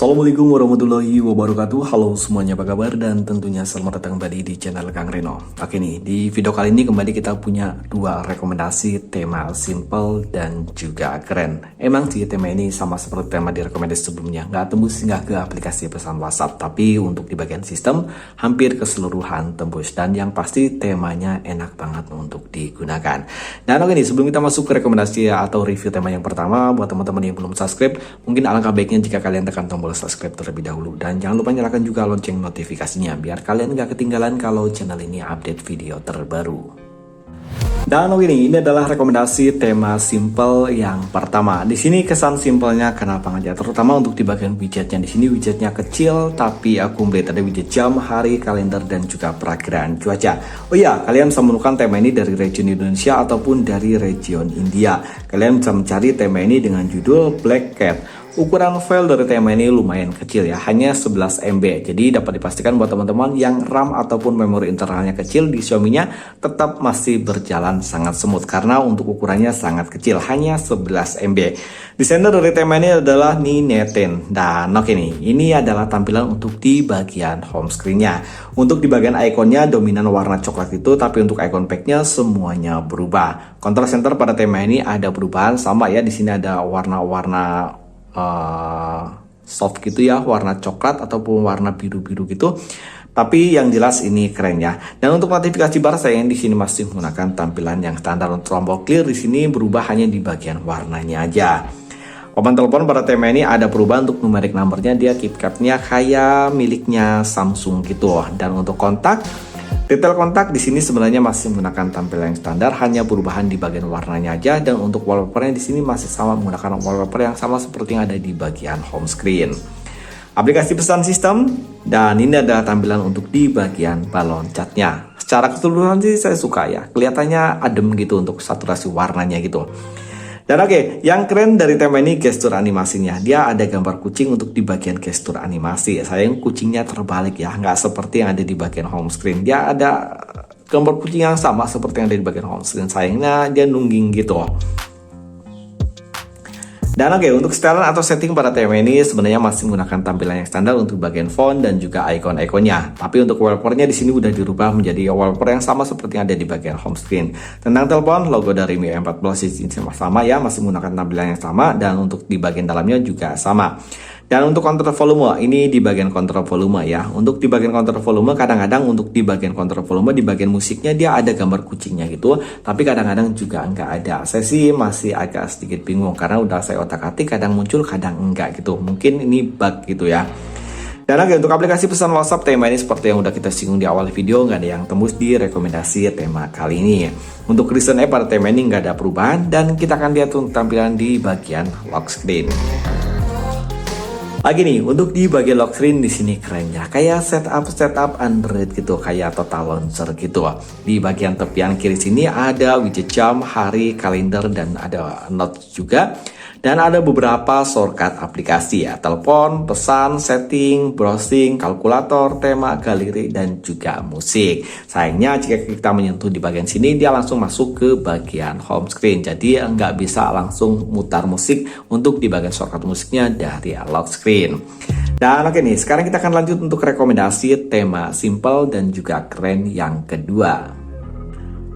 Assalamualaikum warahmatullahi wabarakatuh. Halo semuanya, apa kabar? Dan tentunya selamat datang kembali di channel Kang Reno. Oke nih, di video kali ini kembali kita punya dua rekomendasi tema simple dan juga keren. Emang sih tema ini sama seperti tema di rekomendasi sebelumnya, nggak tembus singgah ke aplikasi pesan WhatsApp, tapi untuk di bagian sistem hampir keseluruhan tembus. Dan yang pasti temanya enak banget untuk digunakan. Dan oke nih, sebelum kita masuk ke rekomendasi atau review tema yang pertama, buat teman-teman yang belum subscribe, mungkin alangkah baiknya jika kalian tekan tombol subscribe terlebih dahulu, dan jangan lupa nyalakan juga lonceng notifikasinya biar kalian gak ketinggalan kalau channel ini update video terbaru. Dan oke nih, ini adalah rekomendasi tema simple yang pertama. Di sini kesan simpelnya kenapa aja, terutama untuk di bagian widgetnya. Di sini widgetnya kecil tapi komplit, ada widget jam, hari, kalender, dan juga perakiraan cuaca. Oh iya, kalian bisa menemukan tema ini dari region Indonesia ataupun dari region India. Kalian bisa mencari tema ini dengan judul Black Cat. Ukuran file dari tema ini lumayan kecil ya, hanya 11 MB. Jadi dapat dipastikan buat teman-teman yang RAM ataupun memori internalnya kecil di Xiaomi-nya tetap masih berjalan sangat smooth karena untuk ukurannya sangat kecil, hanya 11 MB. Desainer dari tema ini adalah Nineten. Dan oke nih, ini adalah tampilan untuk di bagian home screen-nya. Untuk di bagian ikonnya dominan warna coklat itu, tapi untuk icon pack-nya semuanya berubah. Control center pada tema ini ada perubahan sama ya, di sini ada warna-warna soft gitu ya, warna coklat ataupun warna biru-biru gitu. Tapi yang jelas ini keren ya. Dan untuk notifikasi bar saya yang di sini masih menggunakan tampilan yang standar. Untuk tombol clear di sini berubah hanya di bagian warnanya aja. Papan telepon pada tema ini ada perubahan untuk numeric numbernya, dia KitKat-nya kayak miliknya Samsung gitu. Dan untuk kontak, detail kontak di sini sebenarnya masih menggunakan tampilan yang standar, hanya perubahan di bagian warnanya aja. Dan untuk wallpapernya di sini masih sama menggunakan wallpaper yang sama seperti yang ada di bagian home screen. Aplikasi pesan sistem, dan ini adalah tampilan untuk di bagian balon catnya. Secara keseluruhan sih saya suka ya, kelihatannya adem gitu untuk saturasi warnanya gitu. Dan oke, yang keren dari tema ini gestur animasinya. Dia ada gambar kucing untuk di bagian gestur animasi. Sayang kucingnya terbalik ya, nggak seperti yang ada di bagian home screen. Dia ada gambar kucing yang sama seperti yang ada di bagian home screen. Sayangnya dia nungging gitu. Dan oke, untuk setelan atau setting pada tema ini sebenarnya masih menggunakan tampilan yang standar untuk bagian font dan juga icon-iconnya. Tapi untuk wallpapernya di sini udah dirubah menjadi wallpaper yang sama seperti yang ada di bagian home screen. Tentang telepon, logo dari Mi 14 di sini sama ya, masih menggunakan tampilan yang sama, dan untuk di bagian dalamnya juga sama. Dan untuk kontrol volume, ini di bagian kontrol volume ya. Untuk di bagian kontrol volume, kadang-kadang untuk di bagian kontrol volume, di bagian musiknya dia ada gambar kucingnya gitu. Tapi kadang-kadang juga nggak ada. Saya sih masih agak sedikit bingung karena udah saya otak-atik, kadang muncul, kadang enggak gitu. Mungkin ini bug gitu ya. Dan lagi untuk aplikasi pesan WhatsApp, tema ini seperti yang udah kita singgung di awal video, nggak ada yang tembus di rekomendasi tema kali ini. Untuk recent app pada tema ini nggak ada perubahan, dan kita akan lihat untuk tampilan di bagian lock screen. Lagi nih, untuk di bagian lock screen di sini keren ya, kayak setup Android gitu, kayak total launcher gitu. Di bagian tepian kiri sini ada widget jam, hari, kalender, dan ada notes juga. Dan ada beberapa shortcut aplikasi ya, telepon, pesan, setting, browsing, kalkulator, tema, galeri, dan juga musik. Sayangnya jika kita menyentuh di bagian sini, dia langsung masuk ke bagian home screen. Jadi nggak bisa langsung mutar musik untuk di bagian shortcut musiknya dari lock screen. Dan oke nih, sekarang kita akan lanjut untuk rekomendasi tema simple dan juga keren yang kedua.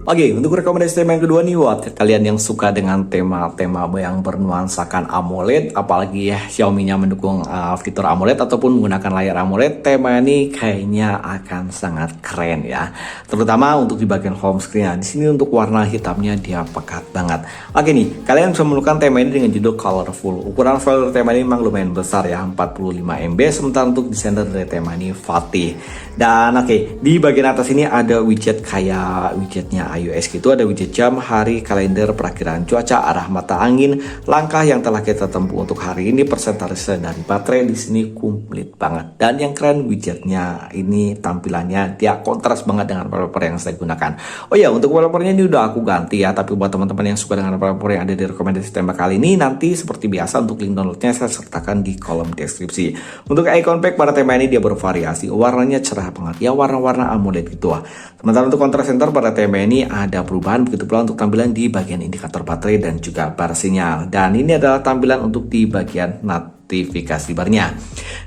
Oke, untuk rekomendasi tema yang kedua nih, buat kalian yang suka dengan tema-tema yang bernuansakan AMOLED, apalagi ya Xiaomi-nya mendukung fitur AMOLED ataupun menggunakan layar AMOLED, tema ini kayaknya akan sangat keren ya. Terutama untuk di bagian home screen. Nah, di sini untuk warna hitamnya dia pekat banget. Oke nih, kalian bisa menemukan tema ini dengan judul Colorful. Ukuran file tema ini memang lumayan besar ya, 45 MB, sementara untuk desainer dari tema ini Fatih. Dan oke, di bagian atas ini ada widget kayak widgetnya iOS gitu, ada widget jam, hari, kalender, perakiraan cuaca, arah mata angin, langkah yang telah kita tempuh untuk hari ini, persentase dari baterai. Di sini komplit banget. Dan yang keren widgetnya ini, tampilannya dia kontras banget dengan wallpaper yang saya gunakan. Oh ya, untuk wallpapernya ini udah aku ganti ya, tapi buat teman-teman yang suka dengan wallpaper yang ada di rekomendasi tema kali ini, nanti seperti biasa untuk link downloadnya saya sertakan di kolom deskripsi. Untuk icon pack pada tema ini dia bervariasi, warnanya cerah banget ya, warna-warna AMOLED gitu. Sementara untuk control center pada tema ini ada perubahan, begitu pula untuk tampilan di bagian indikator baterai dan juga bar sinyal. Dan ini adalah tampilan untuk di bagian notifikasi barnya.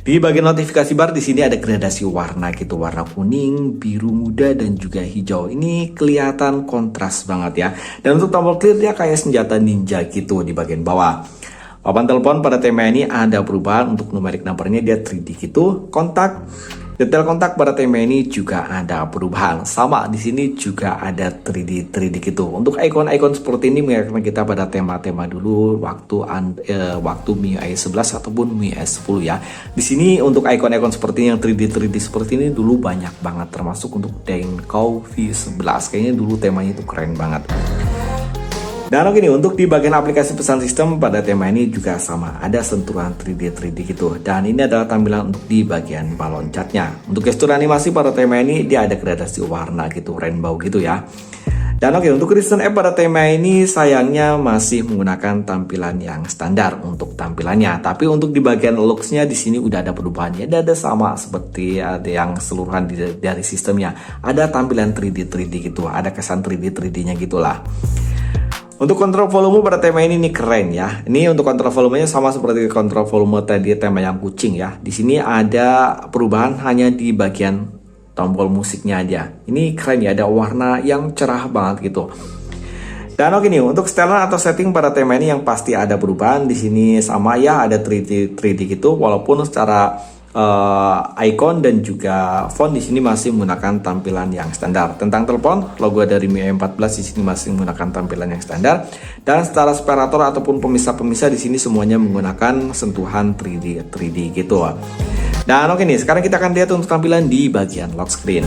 Di bagian notifikasi bar di sini ada gradasi warna gitu, warna kuning, biru muda dan juga hijau. Ini kelihatan kontras banget ya. Dan untuk tombol clear dia kayak senjata ninja gitu di bagian bawah. Papan telepon pada tema ini ada perubahan, untuk numerik numbernya dia 3D gitu. Kontak, detail kontak pada tema ini juga ada perubahan. Sama di sini juga ada 3D gitu. Untuk icon-icon seperti ini mengingatkan kita pada tema-tema dulu waktu MIUI 11 ataupun MIUI 10 ya. Di sini untuk icon-icon seperti ini yang 3D seperti ini dulu banyak banget, termasuk untuk Denkou V11. Kayaknya dulu temanya itu keren banget. Dan oke nih, untuk di bagian aplikasi pesan sistem pada tema ini juga sama, ada sentuhan 3D gitu. Dan ini adalah tampilan untuk di bagian balon catnya. Untuk gestur animasi pada tema ini dia ada gradasi warna gitu, rainbow gitu ya. Dan oke, untuk recent app pada tema ini sayangnya masih menggunakan tampilan yang standar untuk tampilannya. Tapi untuk di bagian looks-nya di sini udah ada perubahannya. Ada sama seperti ada yang keseluruhan dari sistemnya. Ada tampilan 3D gitu, ada kesan 3D-nya gitulah. Untuk kontrol volume pada tema ini nih keren ya. Ini untuk kontrol volumenya sama seperti kontrol volume tadi tema yang kucing ya. Di sini ada perubahan hanya di bagian tombol musiknya aja. Ini keren ya, ada warna yang cerah banget gitu. Dan oke nih, untuk setelan atau setting pada tema ini yang pasti ada perubahan. Di sini sama ya, ada 3D gitu, walaupun secara icon dan juga font di sini masih menggunakan tampilan yang standar. Tentang telepon, logo dari MIUI 14 di sini masih menggunakan tampilan yang standar. Dan secara separator ataupun pemisah-pemisah di sini semuanya menggunakan sentuhan 3D gitu. Dan oke nih, sekarang kita akan lihat untuk tampilan di bagian lock screen.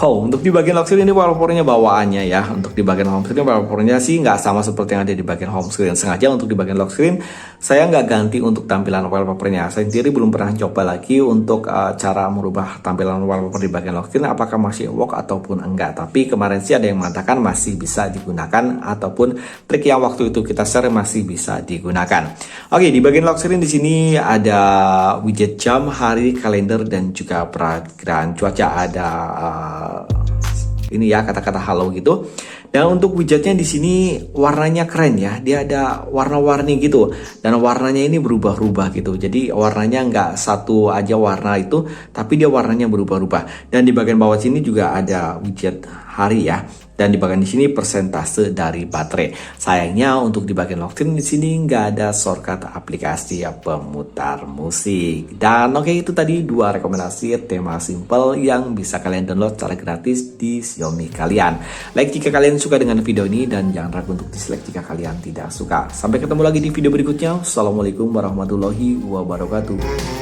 Untuk di bagian lock screen ini wallpapernya bawaannya ya. Untuk di bagian home screen wallpapernya sih nggak sama seperti yang ada di bagian home screen. Sengaja untuk di bagian lock screen saya nggak ganti untuk tampilan wallpapernya. Saya sendiri belum pernah coba lagi untuk cara merubah tampilan wallpaper di bagian lock screen apakah masih work ataupun enggak. Tapi kemarin sih ada yang mengatakan masih bisa digunakan, ataupun trik yang waktu itu kita share masih bisa digunakan. Oke, di bagian lock screen di sini ada widget jam, hari, kalender dan juga perakiraan cuaca. Ada ini ya, kata-kata halo gitu. Dan untuk widgetnya di sini warnanya keren ya, dia ada warna-warni gitu, dan warnanya ini berubah-ubah gitu. Jadi warnanya nggak satu aja warna itu, tapi dia warnanya berubah-ubah. Dan di bagian bawah sini juga ada widget hari ya. Dan di bagian di sini persentase dari baterai. Sayangnya untuk di bagian lock screen di sini nggak ada shortcut aplikasi ya pemutar musik. Dan oke, itu tadi dua rekomendasi tema simple yang bisa kalian download secara gratis di Xiaomi kalian. Like jika kalian suka dengan video ini, dan jangan ragu untuk dislike jika kalian tidak suka. Sampai ketemu lagi di video berikutnya. Assalamualaikum warahmatullahi wabarakatuh.